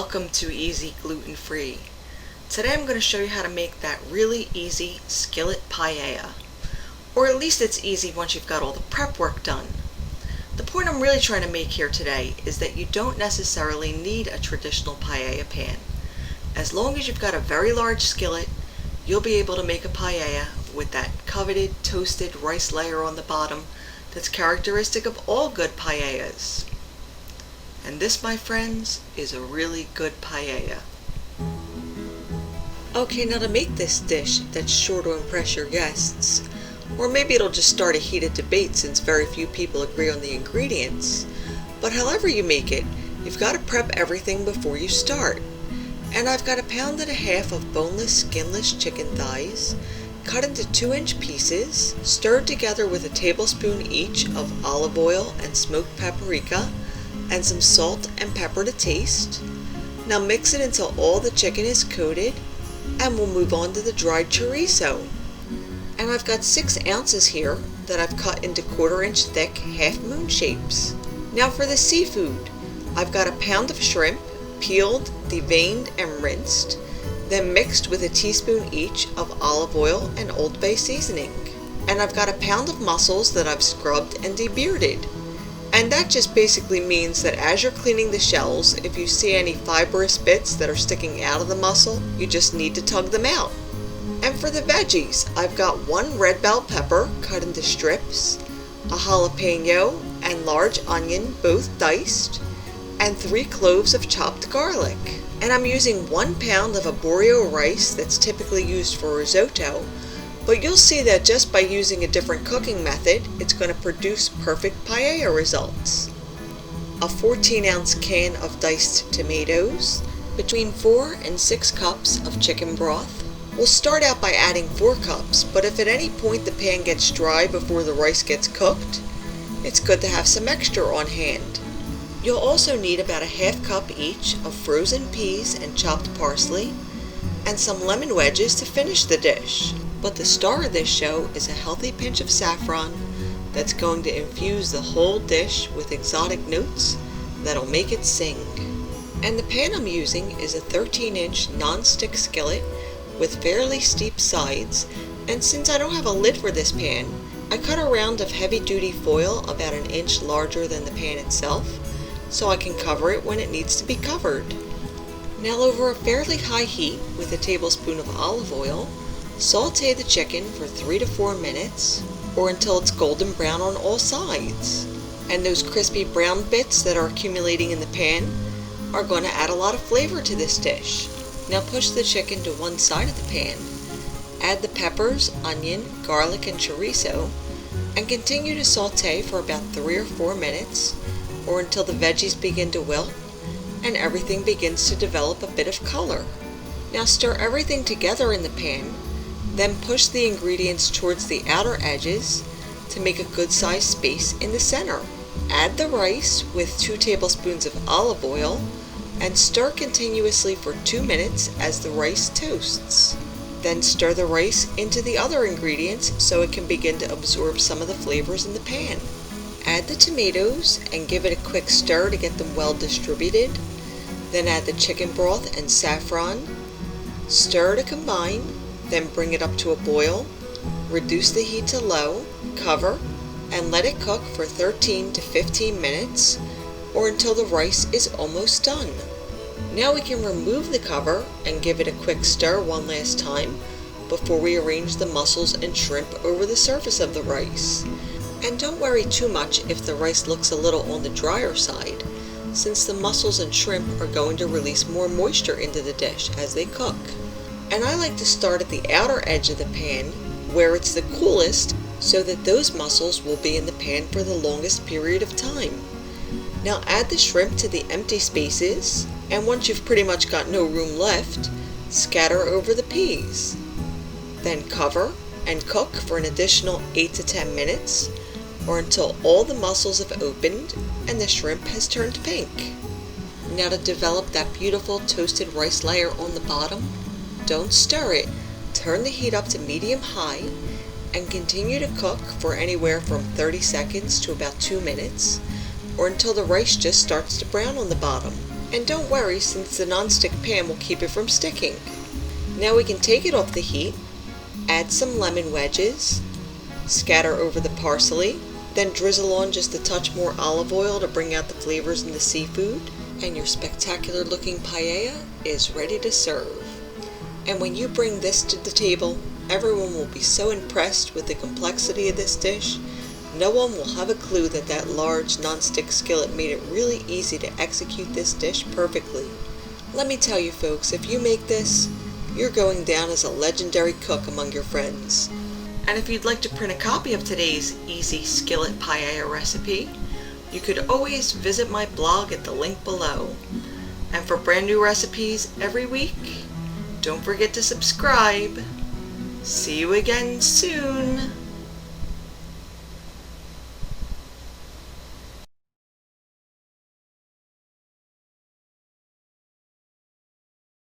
Welcome to EZGlutenFree. Today I'm going to show you how to make that really easy skillet paella. Or at least it's easy once you've got all the prep work done. The point I'm really trying to make here today is that you don't necessarily need a traditional paella pan. As long as you've got a very large skillet, you'll be able to make a paella with that coveted toasted rice layer on the bottom that's characteristic of all good paellas. And this, my friends, is a really good paella. Okay, now to make this dish that's sure to impress your guests, or maybe it'll just start a heated debate since very few people agree on the ingredients, but however you make it, you've got to prep everything before you start. And I've got 1.5 pounds of boneless, skinless chicken thighs, cut into 2-inch pieces, stirred together with a tablespoon each of olive oil and smoked paprika, and some salt and pepper to taste. Now mix it until all the chicken is coated, and we'll move on to the dried chorizo. And I've got 6 ounces here that I've cut into 1/4-inch thick half-moon shapes. Now for the seafood, I've got 1 pound of shrimp, peeled, deveined, and rinsed, then mixed with 1 teaspoon each of olive oil and Old Bay seasoning. And I've got 1 pound of mussels that I've scrubbed and debearded. And that just basically means that as you're cleaning the shells, if you see any fibrous bits that are sticking out of the mussel, you just need to tug them out. And for the veggies, I've got 1 red bell pepper cut into strips, a jalapeno and large onion both diced, and 3 cloves of chopped garlic. And I'm using 1 pound of arborio rice that's typically used for risotto, but you'll see that just by using a different cooking method, it's going to produce perfect paella results. A 14-ounce can of diced tomatoes, between 4 and 6 cups of chicken broth. We'll start out by adding 4 cups, but if at any point the pan gets dry before the rice gets cooked, it's good to have some extra on hand. You'll also need about 1/2 cup each of frozen peas and chopped parsley, and some lemon wedges to finish the dish. But the star of this show is a healthy pinch of saffron that's going to infuse the whole dish with exotic notes that'll make it sing. And the pan I'm using is a 13-inch non-stick skillet with fairly steep sides, and since I don't have a lid for this pan, I cut a round of heavy-duty foil about 1 inch larger than the pan itself, so I can cover it when it needs to be covered. Now over a fairly high heat with 1 tablespoon of olive oil, saute the chicken for 3 to 4 minutes, or until it's golden brown on all sides. And those crispy brown bits that are accumulating in the pan are going to add a lot of flavor to this dish. Now push the chicken to one side of the pan, add the peppers, onion, garlic, and chorizo, and continue to saute for about 3 or 4 minutes, or until the veggies begin to wilt and everything begins to develop a bit of color. Now stir everything together in the pan, then push the ingredients towards the outer edges to make a good sized space in the center. Add the rice with 2 tablespoons of olive oil and stir continuously for 2 minutes as the rice toasts. Then stir the rice into the other ingredients so it can begin to absorb some of the flavors in the pan. Add the tomatoes and give it a quick stir to get them well distributed. Then add the chicken broth and saffron. Stir to combine, then bring it up to a boil. Reduce the heat to low, cover, and let it cook for 13 to 15 minutes or until the rice is almost done. Now we can remove the cover and give it a quick stir one last time before we arrange the mussels and shrimp over the surface of the rice. And don't worry too much if the rice looks a little on the drier side, since the mussels and shrimp are going to release more moisture into the dish as they cook. And I like to start at the outer edge of the pan where it's the coolest so that those mussels will be in the pan for the longest period of time. Now add the shrimp to the empty spaces, and once you've pretty much got no room left, scatter over the peas. Then cover and cook for an additional 8 to 10 minutes, or until all the mussels have opened and the shrimp has turned pink. Now to develop that beautiful toasted rice layer on the bottom, don't stir it, turn the heat up to medium-high, and continue to cook for anywhere from 30 seconds to about 2 minutes, or until the rice just starts to brown on the bottom. And don't worry, since the non-stick pan will keep it from sticking. Now we can take it off the heat, add some lemon wedges, scatter over the parsley, then drizzle on just a touch more olive oil to bring out the flavors in the seafood, and your spectacular looking paella is ready to serve. And when you bring this to the table, everyone will be so impressed with the complexity of this dish, no one will have a clue that that large non-stick skillet made it really easy to execute this dish perfectly. Let me tell you folks, if you make this, you're going down as a legendary cook among your friends. And if you'd like to print a copy of today's easy skillet paella recipe, you could always visit my blog at the link below. And for brand new recipes every week, don't forget to subscribe. See you again soon!